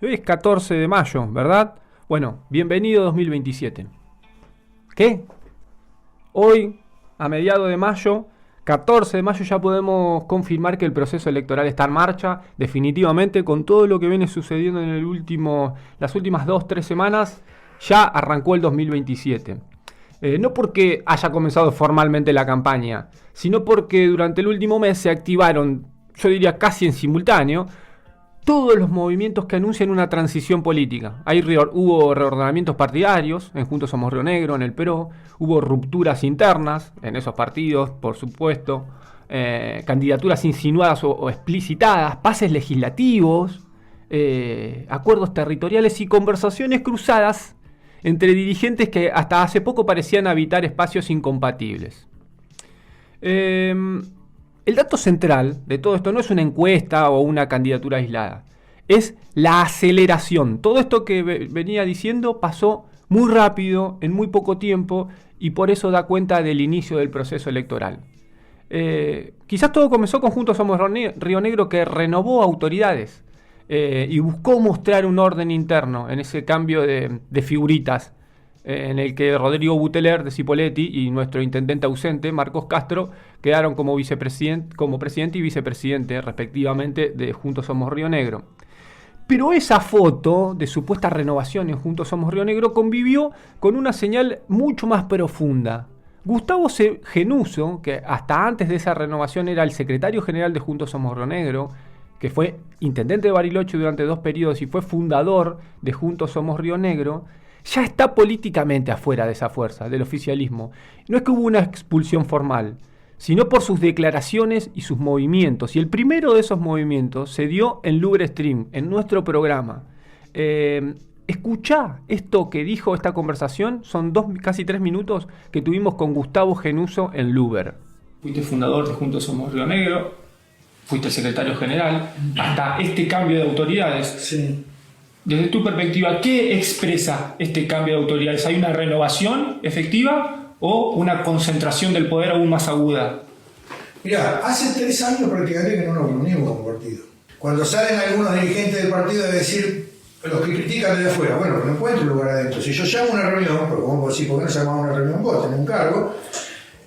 Hoy es 14 de mayo, ¿verdad? Bueno, bienvenido 2027. ¿Qué? Hoy, a mediados de mayo, 14 de mayo, ya podemos confirmar que el proceso electoral está en marcha, definitivamente, con todo lo que viene sucediendo en las últimas 2-3 semanas, ya arrancó el 2027. No porque haya comenzado formalmente la campaña, sino porque durante el último mes se activaron, yo diría casi en simultáneo, todos los movimientos que anuncian una transición política. Hubo reordenamientos partidarios, en Juntos Somos Río Negro, en el PRO, hubo rupturas internas en esos partidos, por supuesto, candidaturas insinuadas o explicitadas, pases legislativos, acuerdos territoriales y conversaciones cruzadas entre dirigentes que hasta hace poco parecían habitar espacios incompatibles. El dato central de todo esto no es una encuesta o una candidatura aislada, es la aceleración. Todo esto que venía diciendo pasó muy rápido, en muy poco tiempo, y por eso da cuenta del inicio del proceso electoral. Quizás todo comenzó con Juntos Somos Río Negro, que renovó autoridades y buscó mostrar un orden interno en ese cambio de figuritas, en el que Rodrigo Buteler de Cipolletti y nuestro intendente ausente, Marcos Castro, quedaron como presidente y vicepresidente, respectivamente, de Juntos Somos Río Negro. Pero esa foto de supuesta renovación en Juntos Somos Río Negro convivió con una señal mucho más profunda. Gustavo Genuso, que hasta antes de esa renovación era el secretario general de Juntos Somos Río Negro, que fue intendente de Bariloche durante 2 periodos y fue fundador de Juntos Somos Río Negro, ya está políticamente afuera de esa fuerza, del oficialismo. No es que hubo una expulsión formal, sino por sus declaraciones y sus movimientos. Y el primero de esos movimientos se dio en Lubre Stream, en nuestro programa. Escuchá esto que dijo esta conversación, son casi 3 minutos que tuvimos con Gustavo Genuso en Luber. Fuiste fundador de Juntos Somos Río Negro, fuiste secretario general, hasta este cambio de autoridades. Sí. Desde tu perspectiva, ¿qué expresa este cambio de autoridades? ¿Hay una renovación efectiva o una concentración del poder aún más aguda? Mirá, hace 3 años prácticamente que no nos reunimos como partido. Cuando salen algunos dirigentes del partido a decir, los que critican desde afuera, bueno, que no encuentro lugar adentro. Si yo llamo a una reunión, porque vos decís, ¿por qué no llamamos a una reunión vos? Tenés un cargo,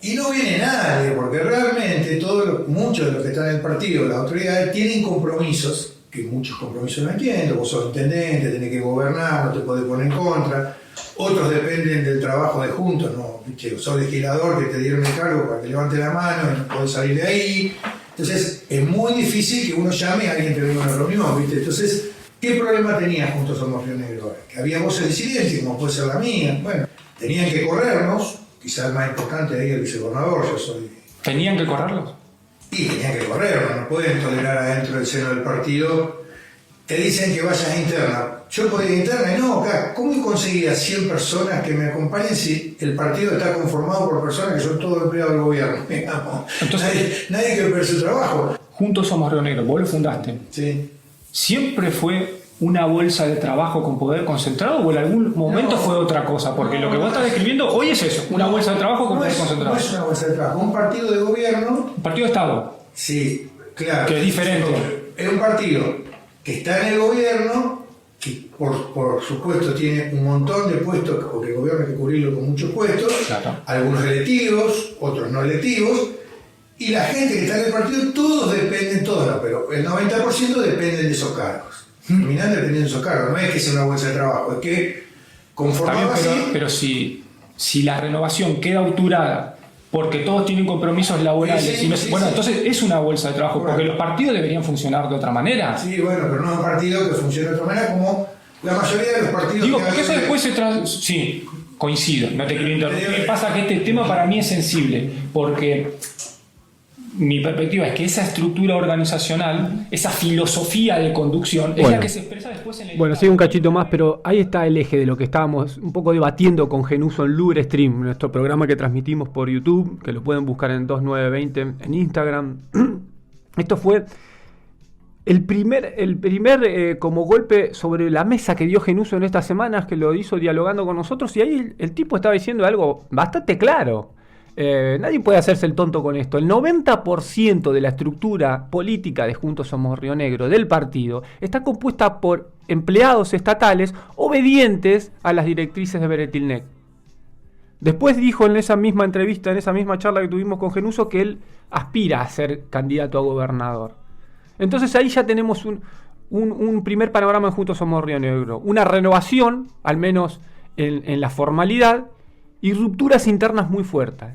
y no viene nadie, porque realmente muchos de los que están en el partido, las autoridades, tienen compromisos, que muchos compromisos no entiendo. Vos sos intendente, tenés que gobernar, no te podés poner en contra. Otros dependen del trabajo de juntos, no, sos legislador que te dieron el cargo para que levante la mano y no podés salir de ahí. Entonces es muy difícil que uno llame a alguien que venga a una reunión, ¿viste? Entonces, ¿qué problema tenía Juntos Somos Río Negro? Que había voces de disidencia, como puede ser la mía. Bueno, tenían que corrernos, quizás el más importante ahí el vicegobernador, yo soy. ¿Tenían que correrlos? Y tenían que corrernos, no pueden tolerar adentro del seno del partido. Te dicen que vayas a interna. Yo podía ir a interna y no, acá, ¿cómo conseguir a 100 personas que me acompañen si el partido está conformado por personas que son todos empleados del gobierno? Entonces, nadie quiere perder su trabajo. Juntos Somos Río Negro, vos lo fundaste. Sí. ¿Siempre fue una bolsa de trabajo con poder concentrado o en algún momento fue otra cosa? Porque lo que vos estás describiendo hoy es eso, una bolsa de trabajo con poder concentrado. No es una bolsa de trabajo, un partido de gobierno. Un partido de Estado. Sí, claro. Que es diferente. Es un partido que está en el gobierno, que por supuesto tiene un montón de puestos, porque el gobierno hay que cubrirlo con muchos puestos, Claro. Algunos electivos, otros no electivos, y la gente que está en el partido, todos, pero el 90% dependen de esos cargos. Terminan dependiendo de esos cargos, no es que sea una bolsa de trabajo, es que conformado así. Pero si la renovación queda obturada porque todos tienen compromisos laborales, entonces es una bolsa de trabajo, porque los partidos deberían funcionar de otra manera. Sí, bueno, pero no es un partido que funcione de otra manera como la mayoría de los partidos. Digo, porque eso después sí, coincido, no te quiero interrumpir. ¿Qué pasa? Que este tema para mí es sensible, porque mi perspectiva es que esa estructura organizacional, esa filosofía de conducción, es la que se expresa después en el... Bueno, sigue un cachito más, pero ahí está el eje de lo que estábamos un poco debatiendo con Genuso en Lubre Stream, nuestro programa que transmitimos por YouTube, que lo pueden buscar en 2920 en Instagram. Esto fue el primer como golpe sobre la mesa que dio Genuso en estas semanas, que lo hizo dialogando con nosotros, y ahí el tipo estaba diciendo algo bastante claro. Nadie puede hacerse el tonto con esto. El 90% de la estructura política de Juntos Somos Río Negro, del partido, está compuesta por empleados estatales obedientes a las directrices de Beretilnec. Después dijo en esa misma entrevista, en esa misma charla que tuvimos con Genuso, que él aspira a ser candidato a gobernador. Entonces ahí ya tenemos un primer panorama en Juntos Somos Río Negro. Una renovación, al menos en la formalidad, y rupturas internas muy fuertes.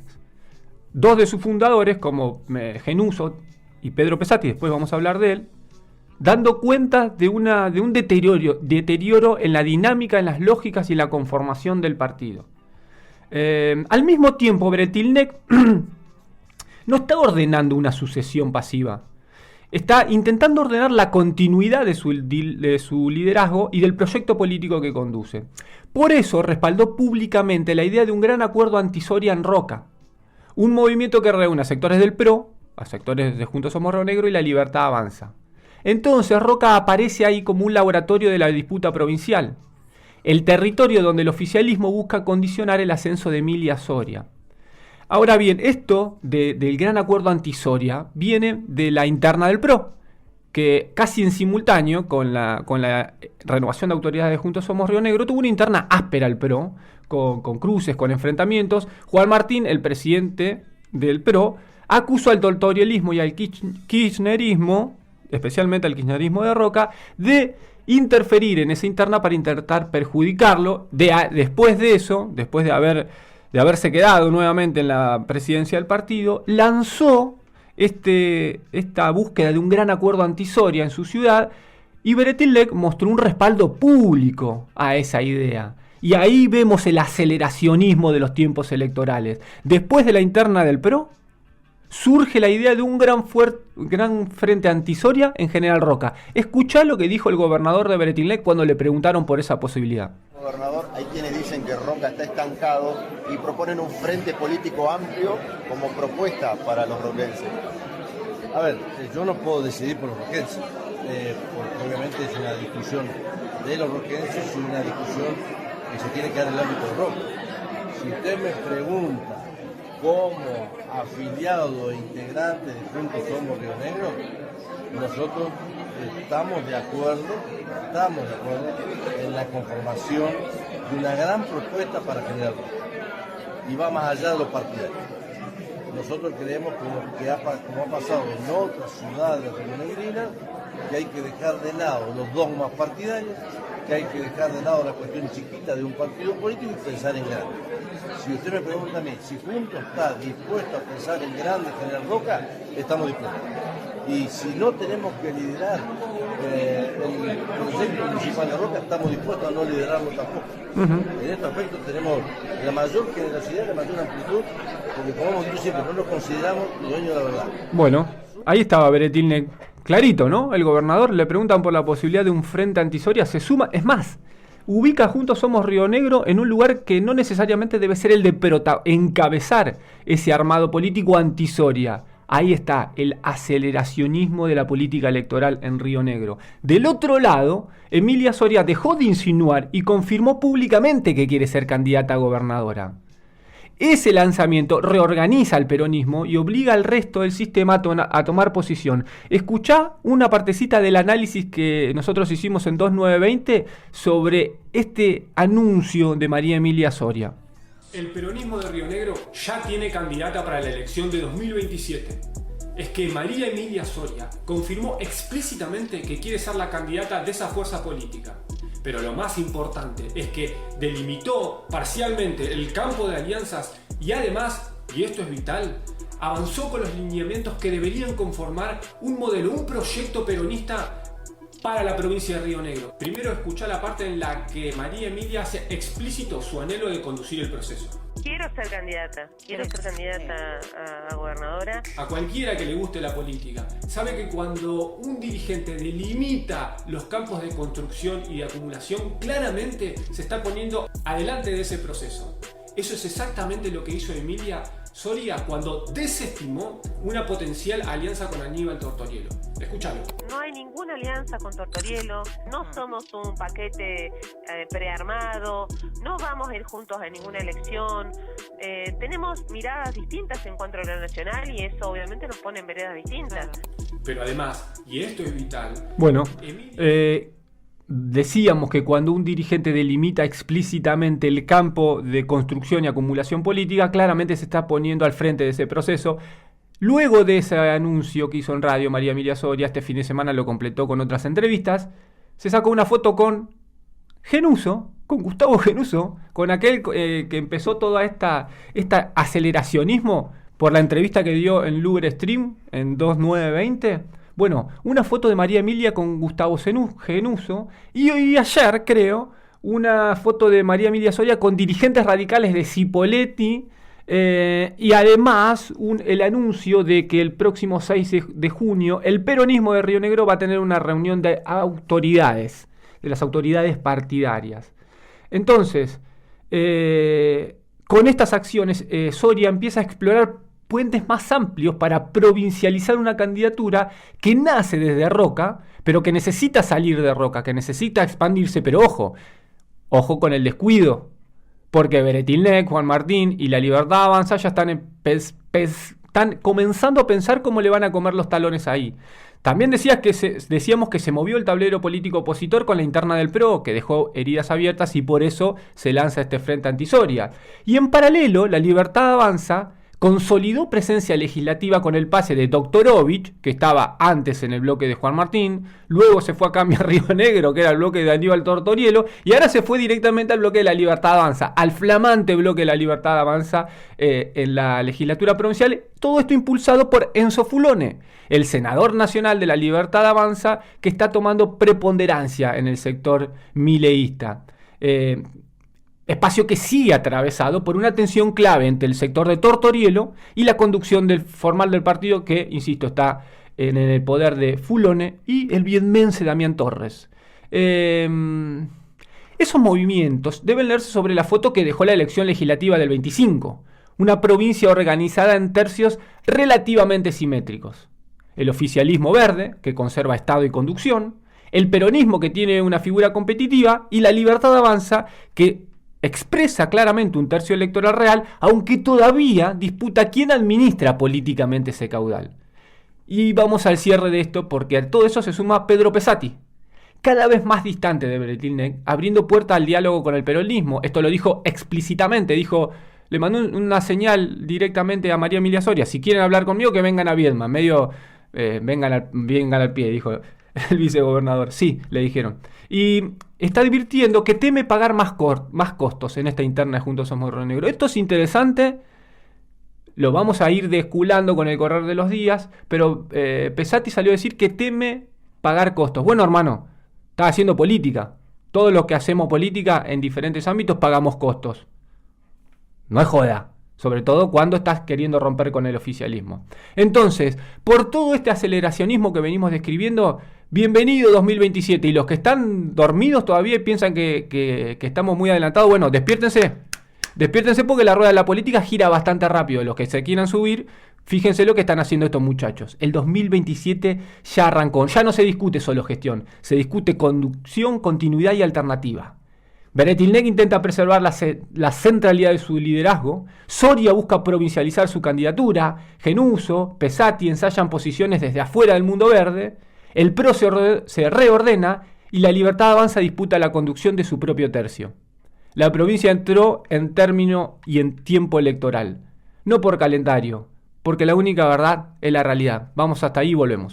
Dos de sus fundadores, como Genuso y Pedro Pesati, después vamos a hablar de él, dando cuenta de un deterioro en la dinámica, en las lógicas y en la conformación del partido. Al mismo tiempo, Beretilnec no está ordenando una sucesión pasiva. Está intentando ordenar la continuidad de su liderazgo y del proyecto político que conduce. Por eso respaldó públicamente la idea de un gran acuerdo anti-Soria en Roca, un movimiento que reúne a sectores del PRO, a sectores de Juntos Somos Río Negro y La Libertad Avanza. Entonces Roca aparece ahí como un laboratorio de la disputa provincial, el territorio donde el oficialismo busca condicionar el ascenso de Emilia Soria. Ahora bien, esto del gran acuerdo anti-Soria viene de la interna del PRO, que casi en simultáneo con la renovación de autoridades de Juntos Somos Río Negro tuvo una interna áspera al PRO, con cruces, con enfrentamientos. Juan Martín, el presidente del PRO, acusó al tortorialismo y al kirchnerismo, especialmente al kirchnerismo de Roca, de interferir en esa interna para intentar perjudicarlo. Después de haberse quedado nuevamente en la presidencia del partido, lanzó esta búsqueda de un gran acuerdo anti-Soria en su ciudad, y Beretilnec mostró un respaldo público a esa idea. Y ahí vemos el aceleracionismo de los tiempos electorales. Después de la interna del PRO, surge la idea de un gran frente anti-Soria en General Roca. Escuchá lo que dijo el gobernador de Beretilnec cuando le preguntaron por esa posibilidad. Gobernador, hay quienes dicen que Roca está estancado y proponen un frente político amplio como propuesta para los roquenses. A ver, yo no puedo decidir por los roquenses, porque obviamente es una discusión de los roquenses y una discusión que se tiene que dar en el ámbito de Roca. Si usted me pregunta como afiliado e integrante de Juntos Somos Río Negro, nosotros estamos de acuerdo en la conformación de una gran propuesta para General Roca. Y va más allá de los partidarios. Nosotros creemos como ha pasado en otras ciudades rionegrinas, que hay que dejar de lado los dogmas partidarios, que hay que dejar de lado la cuestión chiquita de un partido político y pensar en grande. Si usted me pregunta a mí, si Juntos está dispuesto a pensar en grande General Roca, estamos dispuestos. Y si no tenemos que liderar el proyecto municipal de Roca, estamos dispuestos a no liderarlo tampoco. En este aspecto tenemos la mayor generosidad, la mayor amplitud, porque como hemos dicho siempre, no nos consideramos dueños de la verdad. Bueno, ahí estaba Beretilnec. Clarito, ¿no? El gobernador le preguntan por la posibilidad de un frente anti-Soria, se suma, es más, ubica Juntos Somos Río Negro en un lugar que no necesariamente debe ser el de encabezar ese armado político anti-Soria. Ahí está el aceleracionismo de la política electoral en Río Negro. Del otro lado, Emilia Soria dejó de insinuar y confirmó públicamente que quiere ser candidata a gobernadora. Ese lanzamiento reorganiza al peronismo y obliga al resto del sistema a tomar posición. Escuchá una partecita del análisis que nosotros hicimos en 2920 sobre este anuncio de María Emilia Soria. El peronismo de Río Negro ya tiene candidata para la elección de 2027. Es que María Emilia Soria confirmó explícitamente que quiere ser la candidata de esa fuerza política. Pero lo más importante es que delimitó parcialmente el campo de alianzas y además, y esto es vital, avanzó con los lineamientos que deberían conformar un modelo, un proyecto peronista para la provincia de Río Negro. Primero escuchá la parte en la que María Emilia hace explícito su anhelo de conducir el proceso. Quiero ser candidata a gobernadora. A cualquiera que le guste la política, sabe que cuando un dirigente delimita los campos de construcción y de acumulación, claramente se está poniendo adelante de ese proceso. Eso es exactamente lo que hizo Emilia Soria cuando desestimó una potencial alianza con Aníbal Tortorielo. Escúchalo. No hay ninguna alianza con Tortorielo, no somos un paquete prearmado, no vamos a ir juntos a ninguna elección, tenemos miradas distintas en cuanto a lo nacional y eso obviamente nos pone en veredas distintas. Pero además, y esto es vital, bueno, decíamos que cuando un dirigente delimita explícitamente el campo de construcción y acumulación política, claramente se está poniendo al frente de ese proceso. Luego de ese anuncio que hizo en radio María Emilia Soria, este fin de semana lo completó con otras entrevistas, se sacó una foto con Genuso, con Gustavo Genuso, con aquel que empezó toda esta aceleracionismo por la entrevista que dio en Luger Stream en 2920. Bueno, una foto de María Emilia con Gustavo Genuso y hoy ayer, creo, una foto de María Emilia Soria con dirigentes radicales de Cipolletti y además el anuncio de que el próximo 6 de junio el peronismo de Río Negro va a tener una reunión de autoridades, de las autoridades partidarias. Entonces, con estas acciones, Soria empieza a explorar puentes más amplios para provincializar una candidatura que nace desde Roca, pero que necesita salir de Roca, que necesita expandirse, pero ojo con el descuido, porque Beretilnec, Juan Martín y La Libertad Avanza ya están comenzando a pensar cómo le van a comer los talones ahí. También decíamos que se movió el tablero político opositor con la interna del PRO, que dejó heridas abiertas y por eso se lanza este frente anti-Soria. Y en paralelo, La Libertad Avanza consolidó presencia legislativa con el pase de Doktorovich, que estaba antes en el bloque de Juan Martín, luego se fue a cambiar Río Negro, que era el bloque de Aníbal Tortorielo, y ahora se fue directamente al bloque de La Libertad Avanza, al flamante bloque de La Libertad Avanza en la legislatura provincial. Todo esto impulsado por Enzo Fulone, el senador nacional de La Libertad Avanza, que está tomando preponderancia en el sector mileísta. Espacio que sigue atravesado por una tensión clave entre el sector de Tortorielo y la conducción formal del partido que, insisto, está en el poder de Fulone y el vienmense Damián Torres. Esos movimientos deben leerse sobre la foto que dejó la elección legislativa del 25, una provincia organizada en tercios relativamente simétricos. El oficialismo verde, que conserva Estado y conducción, el peronismo, que tiene una figura competitiva, y La Libertad Avanza, que expresa claramente un tercio electoral real, aunque todavía disputa quién administra políticamente ese caudal. Y vamos al cierre de esto, porque a todo eso se suma Pedro Pesati, cada vez más distante de Beretilnec, abriendo puerta al diálogo con el peronismo. Esto lo dijo explícitamente, le mandó una señal directamente a María Emilia Soria: si quieren hablar conmigo, que vengan a Viedma, vengan al pie, dijo el vicegobernador. Sí, le dijeron. Y está advirtiendo que teme pagar más costos en esta interna de Juntos Somos Río Negro. Esto es interesante, lo vamos a ir desculando con el correr de los días, pero Pesati salió a decir que teme pagar costos. Bueno, hermano, está haciendo política. Todos los que hacemos política en diferentes ámbitos pagamos costos. No es joda. Sobre todo cuando estás queriendo romper con el oficialismo. Entonces, por todo este aceleracionismo que venimos describiendo, bienvenido 2027. Y los que están dormidos todavía y piensan que estamos muy adelantados, bueno, despiértense. Despiértense, porque la rueda de la política gira bastante rápido. Los que se quieran subir, fíjense lo que están haciendo estos muchachos. El 2027 ya arrancó. Ya no se discute solo gestión, se discute conducción, continuidad y alternativa. Beretilnec intenta preservar la centralidad de su liderazgo, Soria busca provincializar su candidatura, Genuso, Pesati ensayan posiciones desde afuera del mundo verde, el PRO se reordena y La Libertad Avanza disputa la conducción de su propio tercio. La provincia entró en término y en tiempo electoral, no por calendario, porque la única verdad es la realidad. Vamos hasta ahí y volvemos.